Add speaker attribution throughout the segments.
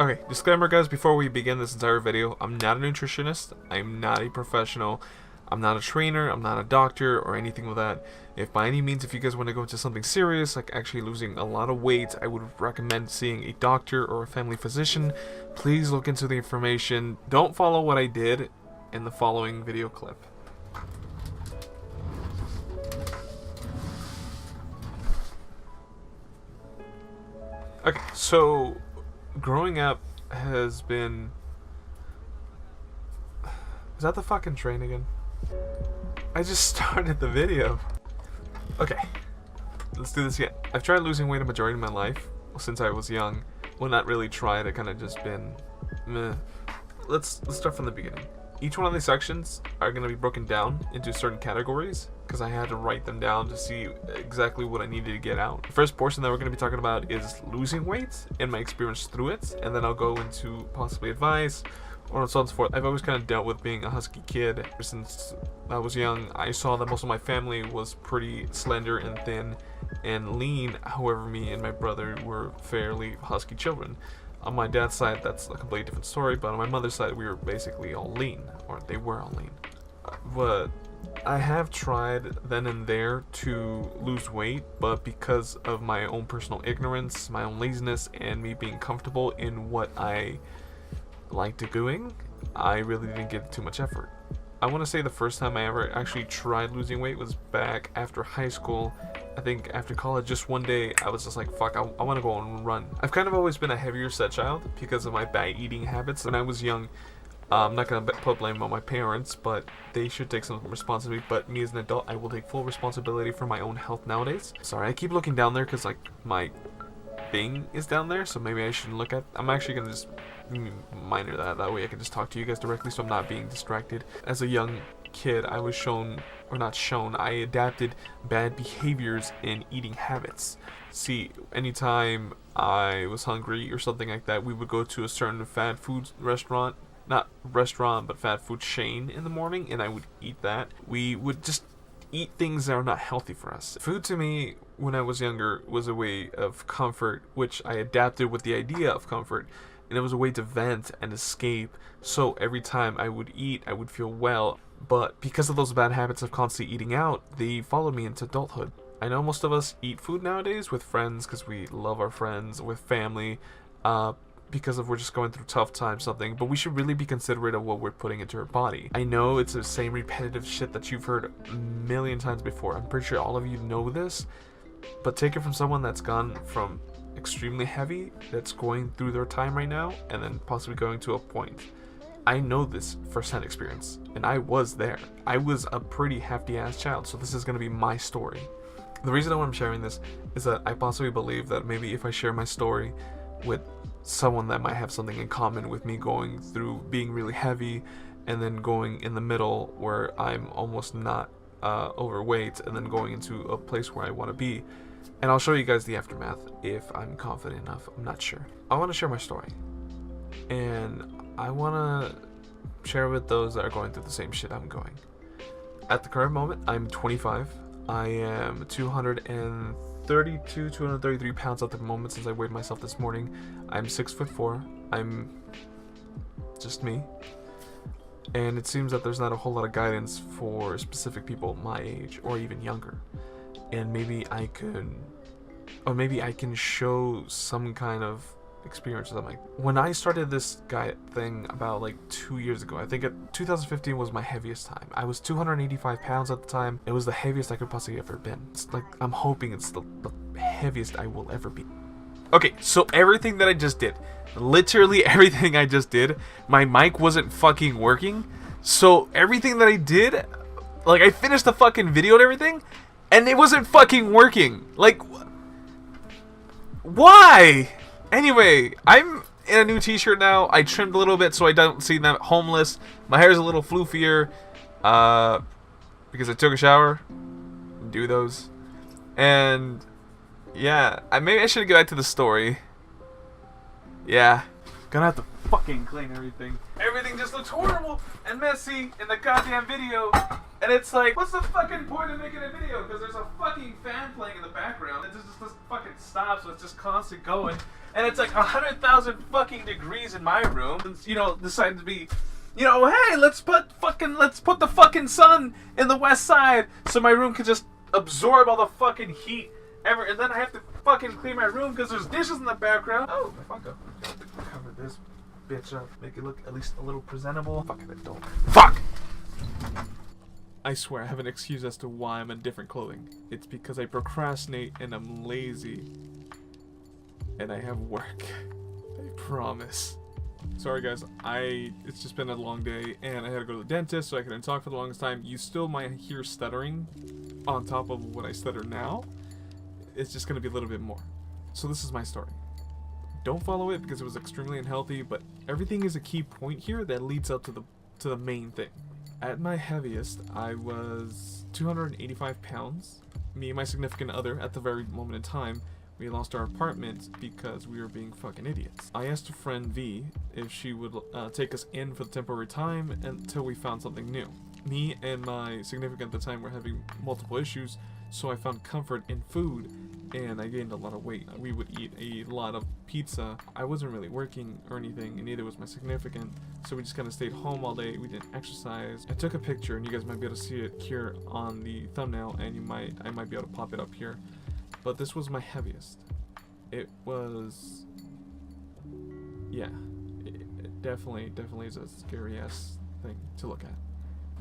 Speaker 1: Okay, disclaimer guys, before we begin this entire video, I'm not a nutritionist, I'm not a professional, I'm not a trainer, I'm not a doctor, or anything like that. If by any means, if you guys want to go into something serious, like actually losing a lot of weight, I would recommend seeing a doctor or a family physician. Please look into the information. Don't follow what I did in the following video clip. Okay, so growing up has been... Is that the fucking train again? I just started the video. Okay, let's do this again. I've tried losing weight a majority of my life since I was young. Well, not really tried, it kind of just been meh. Let's start from the beginning. Each one of these sections are going to be broken down into certain categories because I had to write them down to see exactly what I needed to get out. The first portion that we're going to be talking about is losing weight and my experience through it, and then I'll go into possibly advice or so on and so forth. I've always kind of dealt with being a husky kid. Ever since I was young, I saw that most of my family was pretty slender and thin and lean. However, me and my brother were fairly husky children. On my dad's side, that's a completely different story, but on my mother's side, we were basically all lean, or they were all lean. But I have tried then and there to lose weight, but because of my own personal ignorance, my own laziness, and me being comfortable in what I liked doing, I really didn't give too much effort. I want to say the first time I ever actually tried losing weight was back after high school. I think after college, just one day, I was just like, fuck, I want to go and run. I've kind of always been a heavier set child because of my bad eating habits. When I was young, I'm not going to put blame on my parents, but they should take some responsibility. But me as an adult, I will take full responsibility for my own health nowadays. Sorry, I keep looking down there because like my thing is down there, so maybe I shouldn't look at. I'm actually going to just minor that way I can just talk to you guys directly so I'm not being distracted. As a young kid, I was shown, or not shown, I adapted bad behaviors in eating habits. See, anytime I was hungry or something like that, we would go to a certain fast food restaurant, not restaurant, but fast food chain in the morning, and I would eat that. We would just eat things that are not healthy for us. Food to me, when I was younger, was a way of comfort, which I adapted with the idea of comfort, and it was a way to vent and escape. So every time I would eat, I would feel well. But because of those bad habits of constantly eating out, they followed me into adulthood. I know most of us eat food nowadays with friends because we love our friends, with family, because of we're just going through tough times, something, but we should really be considerate of what we're putting into our body. I know it's the same repetitive shit that you've heard a million times before. I'm pretty sure all of you know this, but take it from someone that's gone from extremely heavy, that's going through their time right now, and then possibly going to a point. I know this first-hand experience, and I was there. I was a pretty hefty ass child, so this is going to be my story. The reason why I'm sharing this is that I possibly believe that maybe if I share my story with someone that might have something in common with me going through being really heavy and then going in the middle where I'm almost not overweight and then going into a place where I want to be. And I'll show you guys the aftermath if I'm confident enough. I'm not sure. I want to share my story. And I want to share with those that are going through the same shit I'm going. At the current moment, I'm 25. I am 232, 233 pounds at the moment since I weighed myself this morning. I'm 6'4". I'm just me. And it seems that there's not a whole lot of guidance for specific people my age or even younger. And maybe I could, or maybe I can show some kind of experience or something. When I started this diet thing about like 2 years ago, I think 2015 was my heaviest time. I was 285 pounds at the time. It was the heaviest I could possibly ever been. It's like, I'm hoping it's the heaviest I will ever be. Okay, so everything that I just did, literally everything I just did, my mic wasn't fucking working. So everything that I did, like I finished the fucking video and everything, and it wasn't fucking working. Like, why? Anyway, I'm in a new t-shirt now. I trimmed a little bit so I don't seem that homeless. My hair's a little floofier, because I took a shower. Do those. And yeah, maybe I should get back to the story. Yeah, gonna have to fucking clean everything. Everything just looks horrible and messy in the goddamn video. And it's like, what's the fucking point of making a video? Because there's a fucking fan playing in the background. It just doesn't fucking stop, so it's just constant going. and it's like 100,000 fucking degrees in my room, and, you know, decided to be, you know, hey, let's put the fucking sun in the west side so my room can just absorb all the fucking heat ever, and then I have to fucking clean my room because there's dishes in the background. Oh, fuck up. Cover this bitch up, make it look at least a little presentable. Fucking adult. Fuck! I swear I have an excuse as to why I'm in different clothing. It's because I procrastinate and I'm lazy. And I have work. I promise. Sorry guys, it's just been a long day and I had to go to the dentist, so I couldn't talk for the longest time. You still might hear stuttering on top of what I stutter now. It's just gonna be a little bit more. So this is my story. Don't follow it because it was extremely unhealthy, but everything is a key point here that leads up to the main thing. At my heaviest, I was 285 pounds. Me and my significant other, at the very moment in time, we lost our apartment because we were being fucking idiots. I asked a friend V if she would take us in for the temporary time until we found something new. Me and my significant at the time were having multiple issues, so I found comfort in food and I gained a lot of weight. We would eat a lot of pizza. I wasn't really working or anything, and neither was my significant, so we just kind of stayed home all day. We didn't exercise. I took a picture, and you guys might be able to see it here on the thumbnail, and I might be able to pop it up here. But this was my heaviest. It was, yeah, it definitely is a scary ass thing to look at.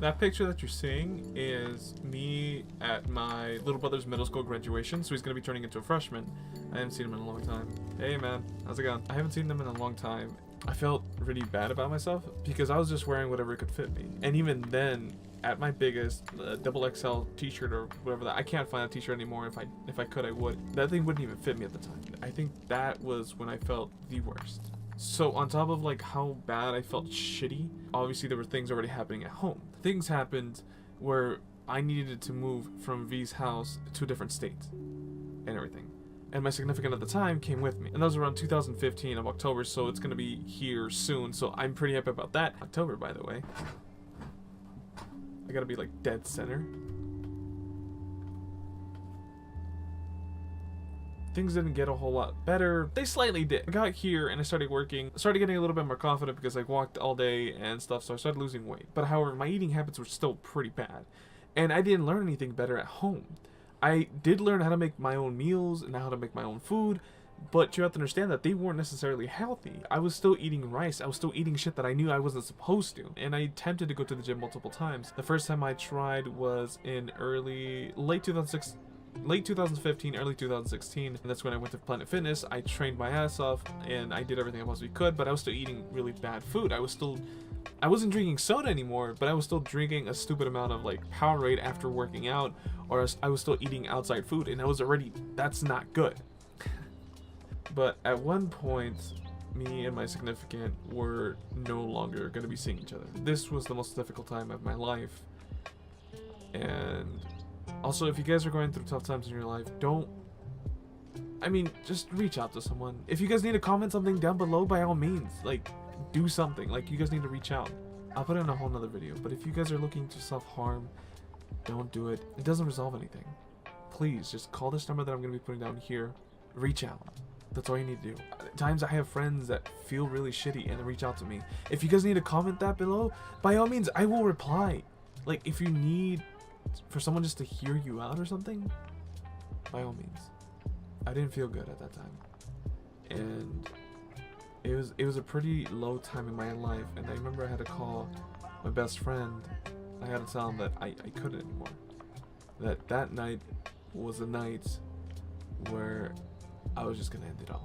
Speaker 1: That picture that you're seeing is me at my little brother's middle school graduation, so he's going to be turning into a freshman. I haven't seen him in a long time. Hey man, how's it going? I haven't seen them in a long time. I felt really bad about myself because I was just wearing whatever could fit me. And even then, at my biggest, double XL t-shirt or whatever that, I can't find a t-shirt anymore. If I could, I would. That thing wouldn't even fit me at the time. I think that was when I felt the worst. So on top of like how bad I felt shitty, obviously there were things already happening at home. Things happened where I needed to move from V's house to a different state and everything. And my significant at the time came with me. And that was around 2015 of October, so it's gonna be here soon. So I'm pretty happy about that. October, by the way. I gotta be like dead center. Things didn't get a whole lot better. They slightly did. I got here and I started working. I started getting a little bit more confident because I walked all day and stuff, so I started losing weight. But however, my eating habits were still pretty bad. And I didn't learn anything better at home. I did learn how to make my own meals and how to make my own food, but you have to understand that they weren't necessarily healthy. I was still eating rice. I was still eating shit that I knew I wasn't supposed to. And I attempted to go to the gym multiple times. The first time I tried was in late 2015, early 2016, and that's when I went to Planet Fitness. I trained my ass off and I did everything I possibly could, but I was still eating really bad food. I wasn't drinking soda anymore, but I was still drinking a stupid amount of like Powerade after working out, or I was still eating outside food, and that's not good. But at one point, me and my significant were no longer going to be seeing each other. This was the most difficult time of my life. And also, if you guys are going through tough times in your life, just reach out to someone. If you guys need to comment something down below, by all means, like, do something. Like, you guys need to reach out. I'll put it in a whole nother video. But if you guys are looking to self-harm, don't do it. It doesn't resolve anything. Please, just call this number that I'm going to be putting down here. Reach out. That's all you need to do. At times I have friends that feel really shitty and they reach out to me. If you guys need to comment that below, by all means, I will reply. Like, if you need for someone just to hear you out or something, by all means. I didn't feel good at that time. And it was a pretty low time in my life, and I remember I had to call my best friend. I had to tell him that I couldn't anymore. That night was a night where I was just gonna end it all.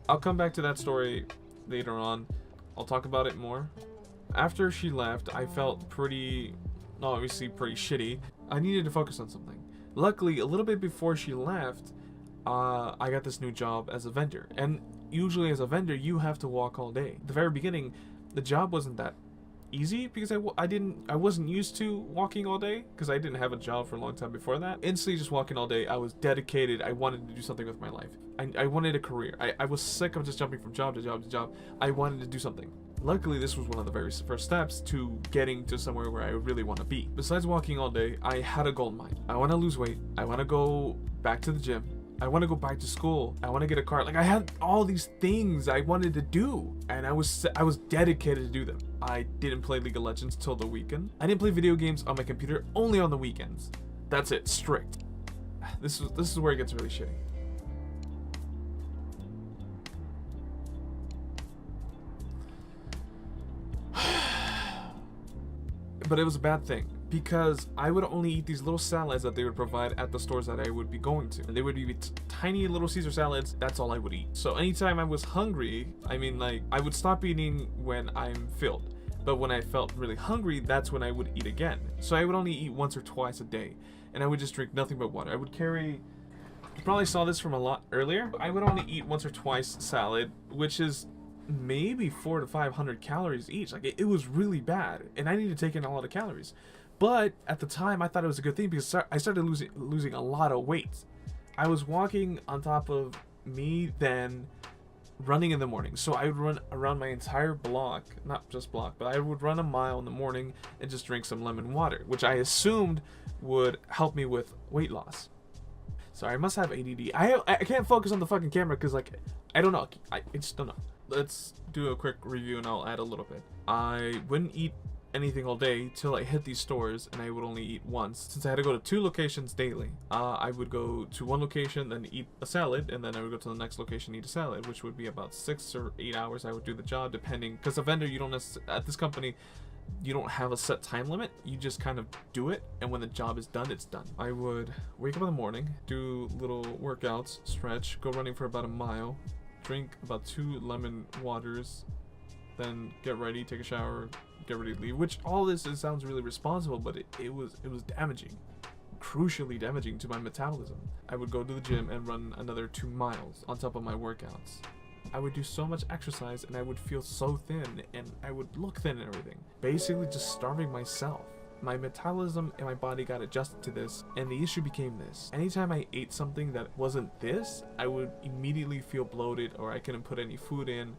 Speaker 1: I'll come back to that story later on. I'll talk about it more. After she left, I felt obviously pretty shitty. I needed to focus on something. Luckily, a little bit before she left, I got this new job as a vendor. And usually as a vendor, you have to walk all day. At the very beginning, the job wasn't that easy because I wasn't used to walking all day because I didn't have a job for a long time before that. Instantly just walking all day, I was dedicated. I wanted to do something with my life. I wanted a career. I was sick of just jumping from job to job to job. I wanted to do something. Luckily, this was one of the very first steps to getting to somewhere where I really want to be. Besides walking all day, I had a goal in mind. I want to lose weight. I want to go back to the gym. I want to go back to school. I want to get a car. Like, I had all these things I wanted to do, and I was dedicated to do them. I didn't play League of Legends till the weekend. I didn't play video games on my computer only on the weekends. That's it, strict. This is where it gets really shitty. But it was a bad thing, because I would only eat these little salads that they would provide at the stores that I would be going to. And they would be tiny little Caesar salads. That's all I would eat. So anytime I was hungry, I mean, like, I would stop eating when I'm filled. But when I felt really hungry, that's when I would eat again. So I would only eat once or twice a day. And I would just drink nothing but water. I would carry... You probably saw this from a lot earlier. I would only eat once or twice salad, which is maybe 400 to 500 calories each. Like, it was really bad, and I needed to take in a lot of calories. But at the time, I thought it was a good thing because I started losing a lot of weight. I was walking on top of me, then running in the morning. So I would run around my entire block, not just block, but I would run a mile in the morning and just drink some lemon water, which I assumed would help me with weight loss. Sorry, I must have ADD. I can't focus on the fucking camera because, like, I don't know. I just don't know. Let's do a quick review and I'll add a little bit. I wouldn't eat anything all day till I hit these stores, and I would only eat once. Since I had to go to 2 locations daily, I would go to one location, then eat a salad, and then I would go to the next location, eat a salad, which would be about 6 or 8 hours. I would do the job depending, because a vendor, you don't at this company, you don't have a set time limit. You just kind of do it, and when the job is done, it's done. I would wake up in the morning, do little workouts, stretch, go running for about a mile, drink about 2 lemon waters, then get ready, take a shower, get ready to leave. Which all this sounds really responsible, but it was damaging, crucially damaging to my metabolism. I would go to the gym and run another 2 miles on top of my workouts. I would do so much exercise and I would feel so thin, and I would look thin and everything. Basically just starving myself. My metabolism and my body got adjusted to this, and the issue became this. Anytime I ate something that wasn't this, I would immediately feel bloated, or I couldn't put any food in,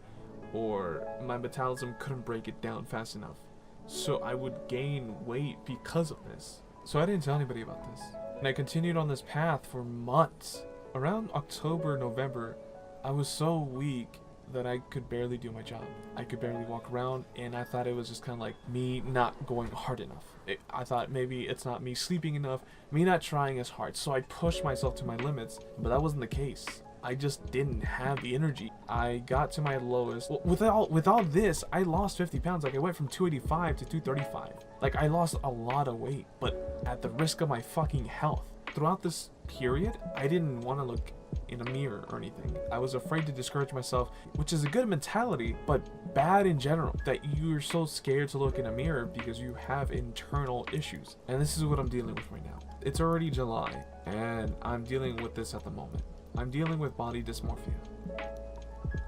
Speaker 1: or my metabolism couldn't break it down fast enough. So I would gain weight because of this. So I didn't tell anybody about this. And I continued on this path for months. Around October, November, I was so weak that I could barely do my job. I could barely walk around, and I thought it was just kind of like me not going hard enough. I thought maybe it's not me sleeping enough, me not trying as hard. So I pushed myself to my limits, but that wasn't the case. I just didn't have the energy. I got to my lowest. With all this, I lost 50 pounds. Like, I went from 285 to 235. Like, I lost a lot of weight, but at the risk of my fucking health. Throughout this period, I didn't want to look in a mirror or anything. I was afraid to discourage myself, which is a good mentality, but bad in general, that you're so scared to look in a mirror because you have internal issues. And this is what I'm dealing with right now. It's already July, and I'm dealing with this at the moment. I'm dealing with body dysmorphia,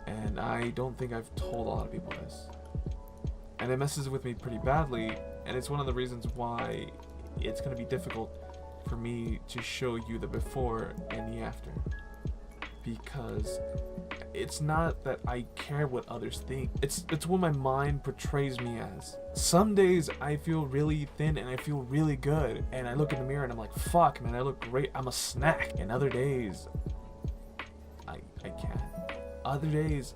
Speaker 1: and I don't think I've told a lot of people this, and it messes with me pretty badly, and it's one of the reasons why it's going to be difficult for me to show you the before and the after, because it's not that I care what others think, it's what my mind portrays me as. Some days I feel really thin and I feel really good, and I look in the mirror and I'm like, fuck man, I look great, I'm a snack. And other days I can't. Other days,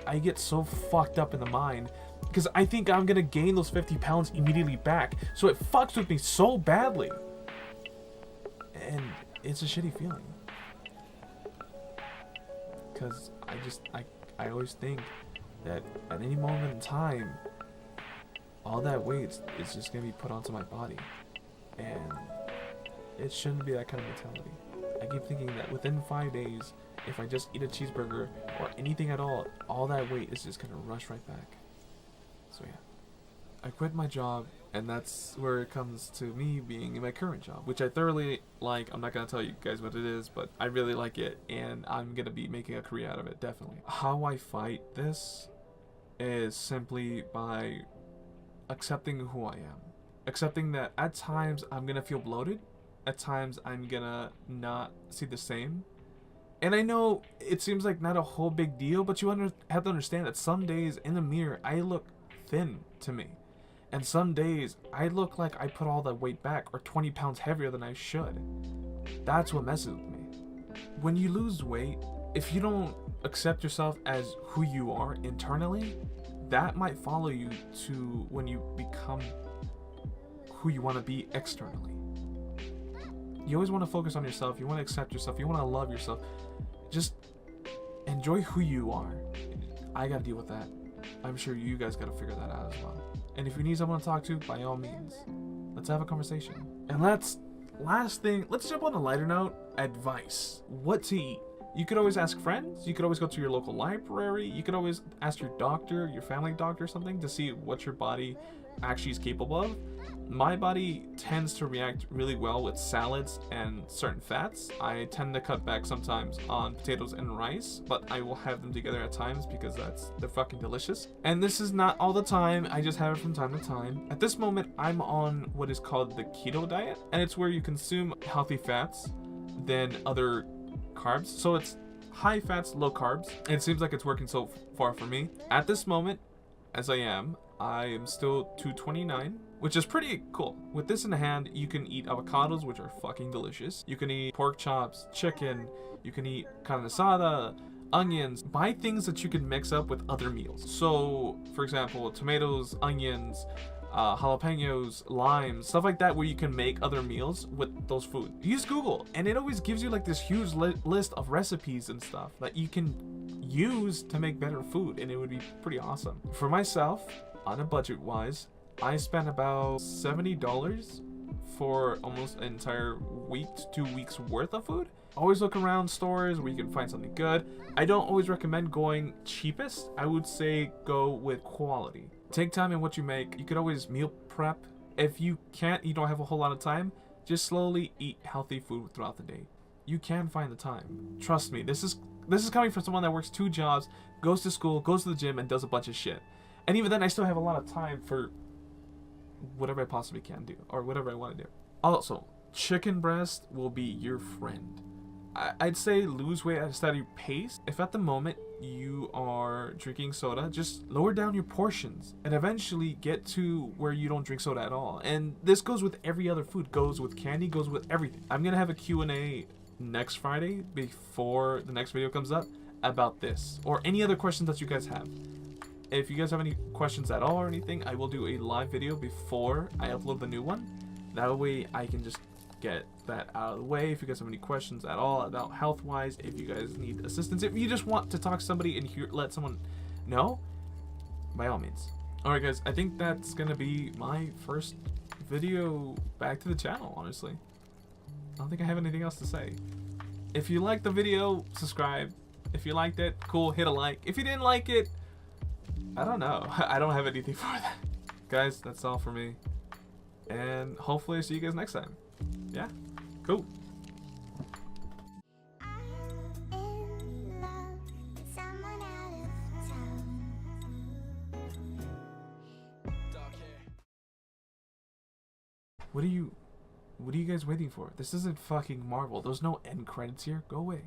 Speaker 1: I get so fucked up in the mind because I think I'm gonna gain those 50 pounds immediately back. So it fucks with me so badly. And it's a shitty feeling. Because I always think that at any moment in time, all that weight is just gonna be put onto my body. And it shouldn't be that kind of mentality. I keep thinking that within 5 days, if I just eat a cheeseburger or anything at all that weight is just gonna rush right back. So yeah, I quit my job, and that's where it comes to me being in my current job, which I thoroughly like. I'm not gonna tell you guys what it is, but I really like it, and I'm gonna be making a career out of it, definitely. How I fight this is simply by accepting who I am. Accepting that at times I'm gonna feel bloated, at times I'm gonna not see the same. And I know it seems like not a whole big deal, but you have to understand that some days in the mirror I look thin to me. And some days I look like I put all that weight back or 20 pounds heavier than I should. That's what messes with me. when you lose weight, if you don't accept yourself as who you are internally, that might follow you to when you become who you want to be externally. You always want to focus on yourself. You want to accept yourself. You want to love yourself. Just enjoy who you are. I gotta deal with that. I'm sure you guys gotta figure that out as well. And if you need someone to talk to, by all means, let's have a conversation. And last thing, let's jump on a lighter note. Advice. What to eat. You could always ask friends. You could always go to your local library. You could always ask your doctor, your family doctor or something, to see what your body actually is capable of. My body tends to react really well with salads and certain fats. I tend to cut back sometimes on potatoes and rice, but I will have them together at times because they're fucking delicious. And this is not all the time, I just have it from time to time. At this moment, I'm on what is called the keto diet, and it's where you consume healthy fats, then other carbs. So it's high fats, low carbs. And it seems like it's working so far for me. At this moment, as I am still 229, which is pretty cool. With this in hand, you can eat avocados, which are fucking delicious. You can eat pork chops, chicken, you can eat carne asada, onions. Buy things that you can mix up with other meals. So, for example, tomatoes, onions, jalapenos, limes, stuff like that, where you can make other meals with those foods. Use Google, and it always gives you like this huge list of recipes and stuff that you can use to make better food, and it would be pretty awesome. For myself, on a budget wise, I spent about $70 for almost an entire week to 2 weeks worth of food. Always look around stores where you can find something good. I don't always recommend going cheapest. I would say go with quality. Take time in what you make. You could always meal prep. If you can't, you don't have a whole lot of time, just slowly eat healthy food throughout the day. You can find the time. Trust me, this is coming from someone that works 2 jobs, goes to school, goes to the gym, and does a bunch of shit. And even then, I still have a lot of time for whatever I possibly can do, or whatever I want to do. Also, chicken breast will be your friend. I'd say lose weight at a steady pace. If at the moment you are drinking soda, just lower down your portions and eventually get to where you don't drink soda at all. And this goes with every other food, goes with candy, goes with everything. I'm gonna have a Q&A next Friday before the next video comes up about this or any other questions that you guys have. If you guys have any questions at all or anything, I will do a live video before I upload the new one. That way I can just get that out of the way. If you guys have any questions at all about health wise, if you guys need assistance, if you just want to talk to somebody and let someone know, by all means. Alright guys, I think that's gonna be my first video back to the channel, honestly. I don't think I have anything else to say. If you liked the video, subscribe. If you liked it, cool, hit a like. If you didn't like it, I don't know. I don't have anything for that. Guys, that's all for me. And hopefully I see you guys next time. Yeah? Cool. What are you guys waiting for? This isn't fucking Marvel. There's no end credits here. Go away.